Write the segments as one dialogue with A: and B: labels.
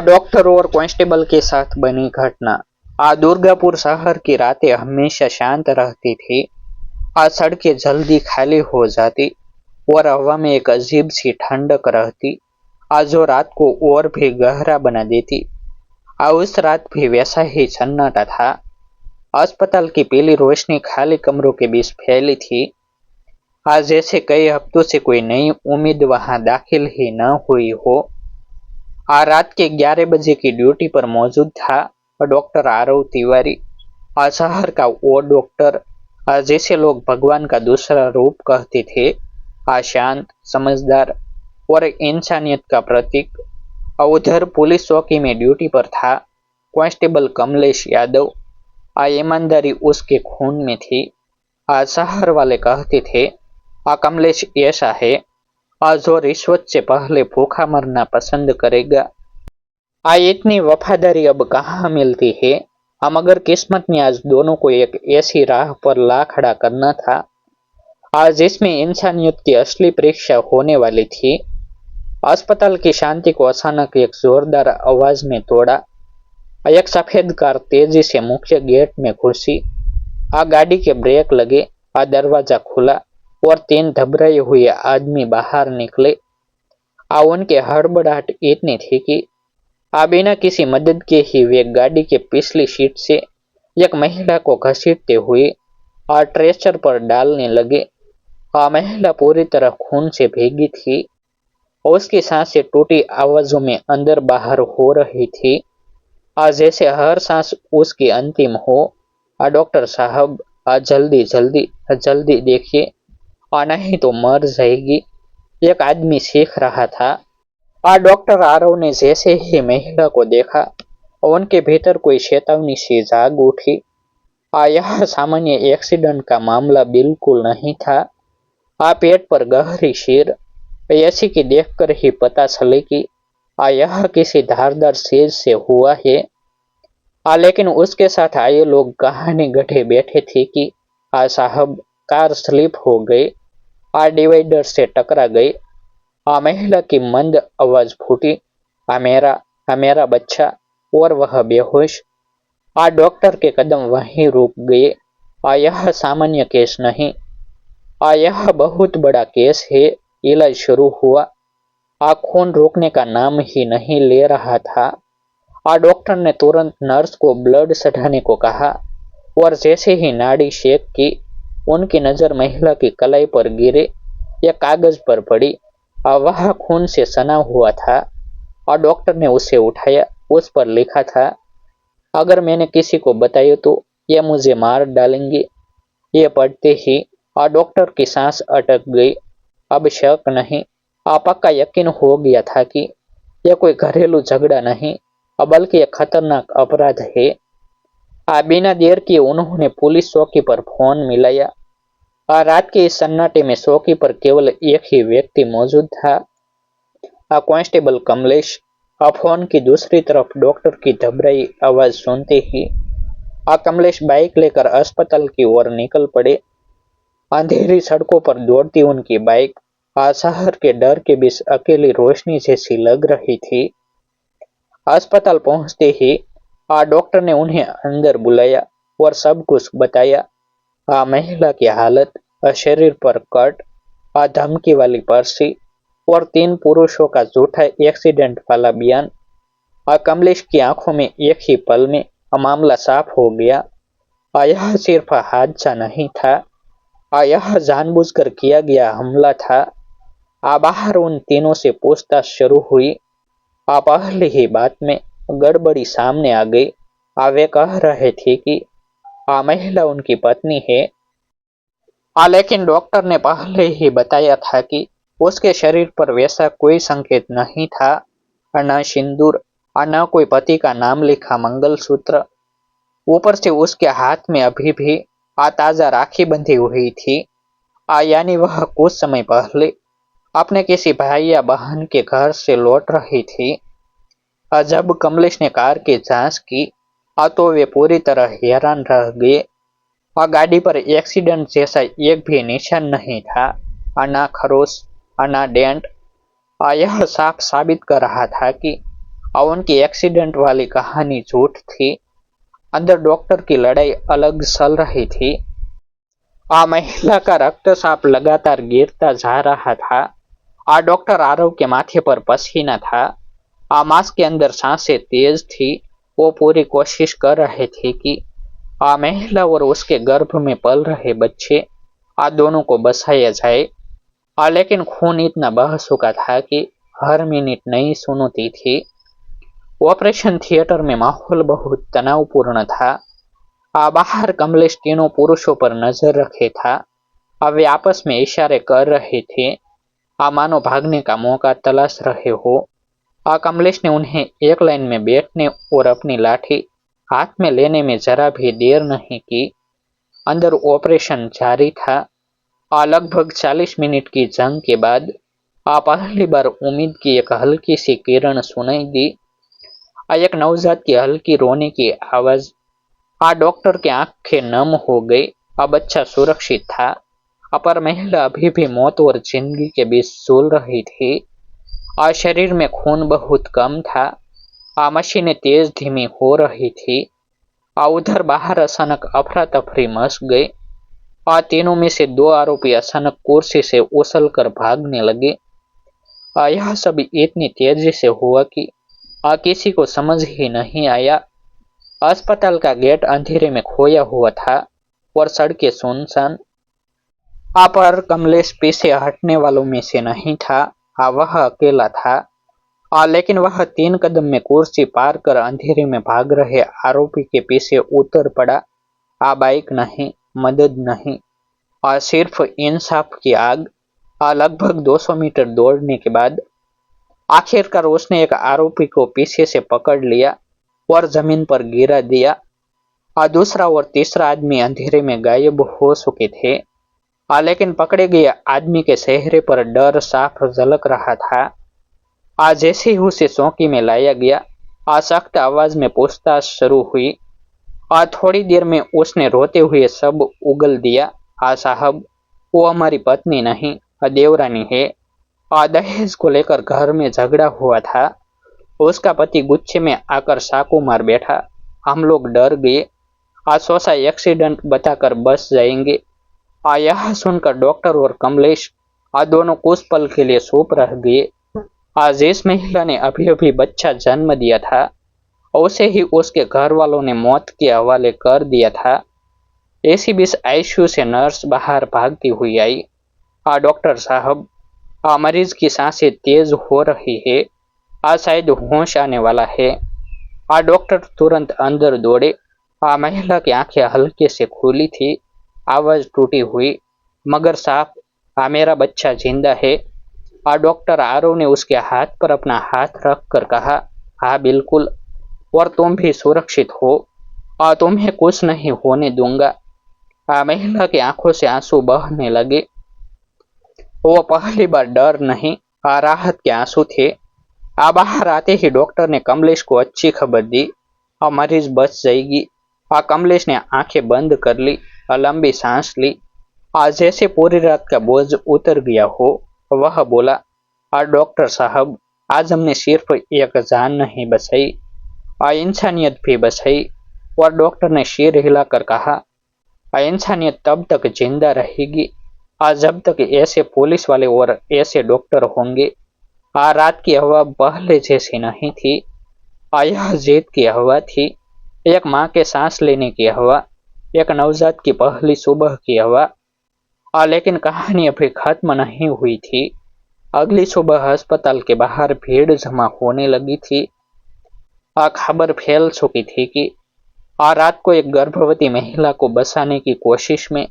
A: Doctor और constable के साथ बनी घटना। दुर्गापुर शहर की रातें हमेशा शांत रहती थी। सड़कें जल्दी खाली हो जाती और हवा में एक अजीब सी ठंडक रहती, जो रात को और भी गहरा बना देती। उस रात भी वैसा ही सन्नाटा था। अस्पताल की पीली रोशनी खाली कमरों के बीच फैली थी। आज जैसे कई हफ्तों से कोई नई उम्मीद वहां दाखिल ही न हुई हो। रात के 11 बजे की ड्यूटी पर मौजूद था डॉक्टर आरव तिवारी। शहर का वो डॉक्टर जिसे लोग भगवान का दूसरा रूप कहते थे। शांत, समझदार और इंसानियत का प्रतीक। उधर पुलिस चौकी में ड्यूटी पर था कांस्टेबल कमलेश यादव। ईमानदारी उसके खून में थी। शहर वाले कहते थे कमलेश ऐसा है जो रिश्वत से पहले भूखा मरना पसंद करेगा। इतनी वफादारी अब कहाँ मिलती है। मगर किस्मत ने आज दोनों को एक ऐसी राह पर ला खड़ा करना था आज जिसमें इंसानियत की असली परीक्षा होने वाली थी। अस्पताल की शांति को अचानक एक जोरदार आवाज ने तोड़ा। एक सफेद कार तेजी से मुख्य गेट में घुसी। गाड़ी के ब्रेक लगे। दरवाजा खुला और 3 घबराए हुए आदमी बाहर निकले। उनके हड़बड़ाहट इतनी थी कि बिना किसी मदद के ही वे गाड़ी के पिछली सीट से एक महिला को घसीटते हुए ट्रेचर पर डालने लगे। महिला पूरी तरह खून से भीगी थी। उसकी सांसें टूटी आवाजों में अंदर बाहर हो रही थी। जैसे हर सांस उसकी अंतिम हो। डॉक्टर साहब, जल्दी जल्दी जल्दी देखिए, नहीं तो मर जाएगी, एक आदमी चीख रहा था। डॉक्टर आरव ने जैसे ही महिला को देखा उनके भीतर कोई चेतावनी सी जाग उठी। यह सामान्य एक्सीडेंट का मामला बिल्कुल नहीं था। पेट पर गहरी चीर ऐसी कि देखकर ही पता चले कि यह किसी धारदार चीज से हुआ है। लेकिन उसके साथ आए लोग कहानी गढ़े बैठे थे कि साहब, कार स्लिप हो गई, डिवाइडर से टकरा गई। महिला की मंद आवाज फूटी, मेरा बच्चा, और वह बेहोश। डॉक्टर के कदम वहीं रुक गए। यह सामान्य केस नहीं, यह बहुत बड़ा केस है। इलाज शुरू हुआ। खून रोकने का नाम ही नहीं ले रहा था। डॉक्टर ने तुरंत नर्स को ब्लड चढ़ाने को कहा और जैसे ही नाड़ी चेक की उनकी नजर महिला की कलाई पर गिरे या कागज पर पड़ी। वह खून से सना हुआ था। डॉक्टर ने उसे उठाया। उस पर लिखा था, अगर मैंने किसी को बताया तो ये मुझे मार डालेंगे। ये पढ़ते ही डॉक्टर की सांस अटक गई। अब शक नहीं, पक्का यकीन हो गया था कि यह कोई घरेलू झगड़ा नहीं बल्कि एक खतरनाक अपराध है। बिना देर किए उन्होंने पुलिस चौकी पर फोन मिलाया। रात के इस सन्नाटे में चौकी पर केवल एक ही व्यक्ति मौजूद था, कांस्टेबल कमलेश। फोन की दूसरी तरफ डॉक्टर की घबराई आवाज सुनते ही कमलेश बाइक लेकर अस्पताल की ओर निकल पड़े। अंधेरी सड़कों पर दौड़ती उनकी बाइक शहर के डर के बीच अकेली रोशनी जैसी लग रही थी। अस्पताल पहुंचते ही डॉक्टर ने उन्हें अंदर बुलाया और सब कुछ बताया। महिला की हालत, शरीर पर कट, धमकी वाली पर्ची और 3 पुरुषों का झूठा एक्सीडेंट वाला बयान। कमलेश की आंखों में एक ही पल में मामला साफ हो गया। यह सिर्फ हादसा नहीं था, यह जानबूझकर किया गया हमला था। बाहर उन तीनों से पूछताछ शुरू हुई। पहली ही बात में गड़बड़ी सामने आ गई। वे कह रहे थे कि महिला उनकी पत्नी है। लेकिन डॉक्टर ने पहले ही बताया था कि उसके शरीर पर वैसा कोई संकेत नहीं था, न सिंदूर, न कोई पति का नाम लिखा मंगलसूत्र। ऊपर से उसके हाथ में अभी भी ताजा राखी बंधी हुई थी, यानी वह कुछ समय पहले अपने किसी भाई या बहन के घर से लौट रही थी। जब कमलेश ने कार की जांच की तो वे पूरी तरह हैरान रह गए। गाड़ी पर एक्सीडेंट जैसा एक भी निशान नहीं था, ना खरोच, ना डेंट। यह साफ साबित कर रहा था कि और उनकी एक्सीडेंट वाली कहानी झूठ थी। अंदर डॉक्टर की लड़ाई अलग चल रही थी। महिला का रक्तचाप लगातार गिरता जा रहा था। डॉक्टर आरव के माथे पर पसीना था। मास्क के अंदर सांसें तेज थी। वो पूरी कोशिश कर रहे थे कि महिला और उसके गर्भ में पल रहे बच्चे दोनों को बचाया जाए। लेकिन खून इतना बह चुका था कि हर मिनट नई चुनौती थी। ऑपरेशन थिएटर में माहौल बहुत तनावपूर्ण था। बाहर कमलेश तीनों पुरुषों पर नजर रखे था। वे आपस में इशारे कर रहे थे, मानो भागने का मौका तलाश रहे हो। कमलेश ने उन्हें एक लाइन में बैठने और अपनी लाठी हाथ में लेने में जरा भी देर नहीं की। अंदर ऑपरेशन जारी था। लगभग 40 मिनट की जंग के बाद पहली बार उम्मीद की एक हल्की सी किरण सुनाई दी। एक नवजात की हल्की रोने की आवाज। डॉक्टर की आंखें नम हो गई। बच्चा सुरक्षित था, पर महिला अभी भी मौत और जिंदगी के बीच झूल रही थी। शरीर में खून बहुत कम था। मशीनें तेज धीमी हो रही थी। उधर बाहर अचानक अफरा तफरी मच गई। तीनों में से दो आरोपी अचानक कुर्सी से उछलकर भागने लगे। यह सब इतनी तेजी से हुआ कि किसी को समझ ही नहीं आया। अस्पताल का गेट अंधेरे में खोया हुआ था और सड़कें सुनसान। पर कमलेश पीछे हटने वालों में से नहीं था। वह अकेला था। लेकिन वह 3 कदम में कुर्सी पार कर अंधेरे में भाग रहे आरोपी के पीछे उतर पड़ा। बाइक नहीं, मदद नहीं, सिर्फ इंसाफ की आग। लगभग 200 मीटर दौड़ने के बाद आखिरकार उसने एक आरोपी को पीछे से पकड़ लिया और जमीन पर गिरा दिया। दूसरा और तीसरा आदमी अंधेरे में गायब हो चुके थे। लेकिन पकड़े गए आदमी के चेहरे पर डर साफ झलक रहा था। जैसे ही उसे चौकी में लाया गया, सख्त आवाज में पूछताछ शुरू हुई। थोड़ी देर में उसने रोते हुए सब उगल दिया। साहब, वो हमारी पत्नी नहीं, देवरानी है। दहेज को लेकर घर में झगड़ा हुआ था। उसका पति गुस्से में आकर चाकू मार बैठा। हम लोग डर गए। सोचा एक्सीडेंट बताकर बच जाएंगे। यह सुनकर डॉक्टर और कमलेश दोनों कुछ पल के लिए चुप रह गए। जिस महिला ने अभी अभी बच्चा जन्म दिया था, उसे ही उसके घर वालों ने मौत के हवाले कर दिया था। इसी बीच आईसीयू से नर्स बाहर भागती हुई आई। डॉक्टर साहब, मरीज की सांसें तेज हो रही है। शायद होश आने वाला है। डॉक्टर तुरंत अंदर दौड़े। महिला की आंखें हल्के से खुली थी। आवाज टूटी हुई मगर साफ, मेरा बच्चा जिंदा है। डॉक्टर आरव ने उसके हाथ पर अपना हाथ रख कर कहा, हाँ बिल्कुल, और तुम भी सुरक्षित हो। तुम्हें कुछ नहीं होने दूंगा। महिला की आंखों से आंसू बहने लगे। वो पहली बार डर नहीं, राहत के आंसू थे। बाहर आते ही डॉक्टर ने कमलेश को अच्छी खबर दी, मरीज बच जाएगी। कमलेश ने आंखें बंद कर ली, लंबी सांस ली। जैसे पूरी रात का बोझ उतर गया हो। वह बोला, डॉक्टर साहब, आज हमने सिर्फ एक जान नहीं बचाई, इंसानियत भी बचाई। और डॉक्टर ने सिर हिलाकर कहा, इंसानियत तब तक जिंदा रहेगी जब तक ऐसे पुलिस वाले और ऐसे डॉक्टर होंगे। रात की हवा पहले जैसी नहीं थी। यह जीत की हवा थी। एक माँ के सांस लेने की हवा, एक नवजात की पहली सुबह की हवा। लेकिन कहानी अभी खत्म नहीं हुई थी। अगली सुबह अस्पताल के बाहर भीड़ जमा होने लगी थी। खबर फैल चुकी थी कि रात को एक गर्भवती महिला को बचाने की कोशिश में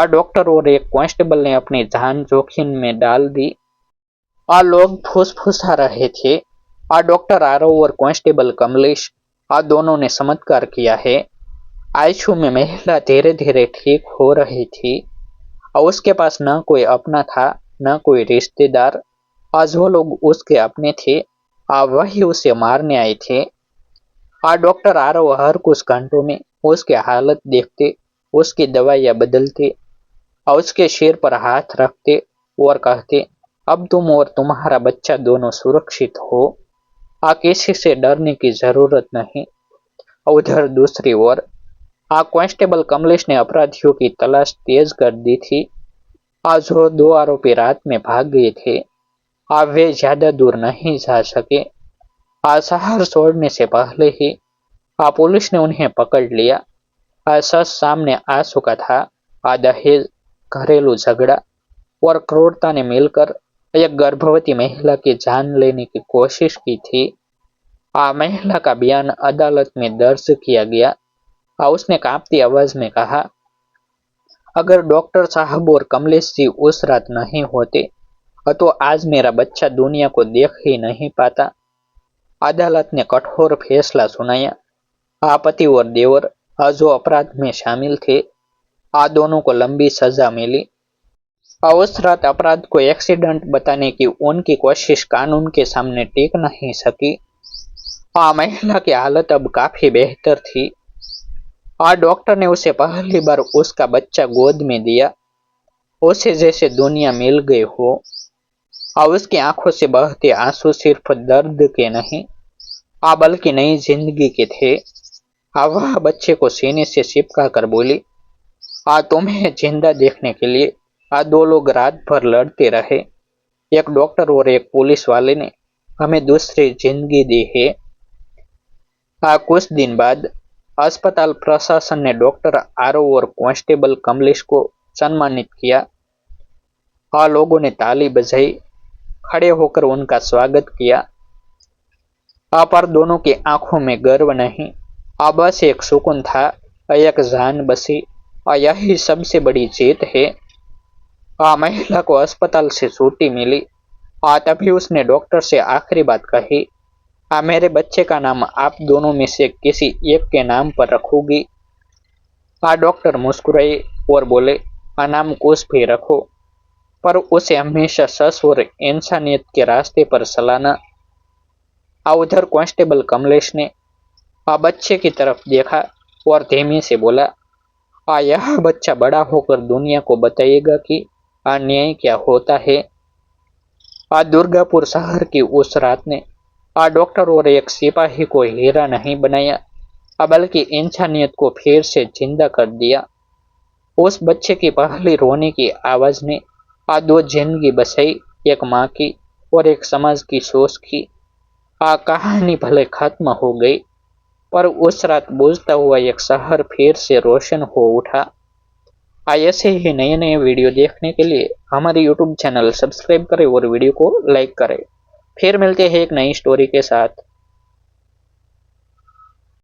A: डॉक्टर और एक कांस्टेबल ने अपनी जान जोखिम में डाल दी। लोग फुसफुसा रहे थे, डॉक्टर आरव और कांस्टेबल कमलेश दोनों ने चमत्कार किया है। आईसीयू में महिला धीरे धीरे ठीक हो रही थी। उसके पास न कोई अपना था, न कोई रिश्तेदार। जो लोग उसके अपने थे, वही उसे मारने आए थे। डॉक्टर आरव हर कुछ घंटों में उसकी हालत देखते, उसकी दवाइयाँ बदलते, उसके सिर पर हाथ रखते और कहते, अब तुम और तुम्हारा बच्चा दोनों सुरक्षित हो। किसी से डरने की जरूरत नहीं। उधर दूसरी ओर कांस्टेबल कमलेश ने अपराधियों की तलाश तेज कर दी थी। आज जो दो आरोपी रात में भाग गए थे, वे ज्यादा दूर नहीं जा सके। शहर छोड़ने से पहले ही पुलिस ने उन्हें पकड़ लिया। सच सामने आ चुका था। दहेज, घरेलू झगड़ा और क्रूरता ने मिलकर एक गर्भवती महिला की जान लेने की कोशिश की थी। महिला का बयान अदालत में दर्ज किया गया। उसने कांपती आवाज में कहा, अगर डॉक्टर साहब और कमलेश जी उस रात नहीं होते तो आज मेरा बच्चा दुनिया को देख ही नहीं पाता। अदालत ने कठोर फैसला सुनाया। पति और देवर जो अपराध में शामिल थे, दोनों को लंबी सजा मिली। उस रात अपराध को एक्सीडेंट बताने की उनकी कोशिश कानून के सामने टिक नहीं सकी। महिला की हालत अब काफी बेहतर थी। डॉक्टर ने उसे पहली बार उसका बच्चा गोद में दिया। उसे जैसे दुनिया मिल गई हो। उसकी आंखों से बहते आंसू सिर्फ दर्द के नहीं, बल्कि नई जिंदगी के थे। वह बच्चे को सीने से चिपका कर बोली, तुम्हें जिंदा देखने के लिए दो लोग रात भर लड़ते रहे। एक डॉक्टर और एक पुलिस वाले ने हमें दूसरी जिंदगी दी है। कुछ दिन बाद अस्पताल प्रशासन ने डॉक्टर आरव और कांस्टेबल कमलेश को सम्मानित किया। लोगों ने ताली बजाई, खड़े होकर उनका स्वागत किया। पर दोनों की आंखों में गर्व नहीं, बस एक सुकून था, एक जान बसी। यही सबसे बड़ी जीत है। महिला को अस्पताल से छुट्टी मिली। तभी उसने डॉक्टर से आखिरी बात कही, मेरे बच्चे का नाम आप दोनों में से किसी एक के नाम पर रखूंगी। डॉक्टर मुस्कुराए और बोले, नाम कुछ भी रखो, पर उसे हमेशा सच और इंसानियत के रास्ते पर चलाना। उधर कांस्टेबल कमलेश ने बच्चे की तरफ देखा और धीमे से बोला, यह बच्चा बड़ा होकर दुनिया को बताएगा कि अन्याय क्या होता है। दुर्गापुर शहर की उस रात ने डॉक्टर और एक सिपाही को हीरा नहीं बनाया, बल्कि इंसानियत को फिर से जिंदा कर दिया। उस बच्चे की पहली रोने की आवाज ने दो जिंदगी बचाई, एक माँ की और एक समाज की सोच की। कहानी भले खत्म हो गई, पर उस रात बुझता हुआ एक शहर फिर से रोशन हो उठा। ऐसे ही नए नए वीडियो देखने के लिए हमारे YouTube चैनल सब्सक्राइब करें और वीडियो को लाइक करें। फिर मिलते हैं एक नई स्टोरी के साथ।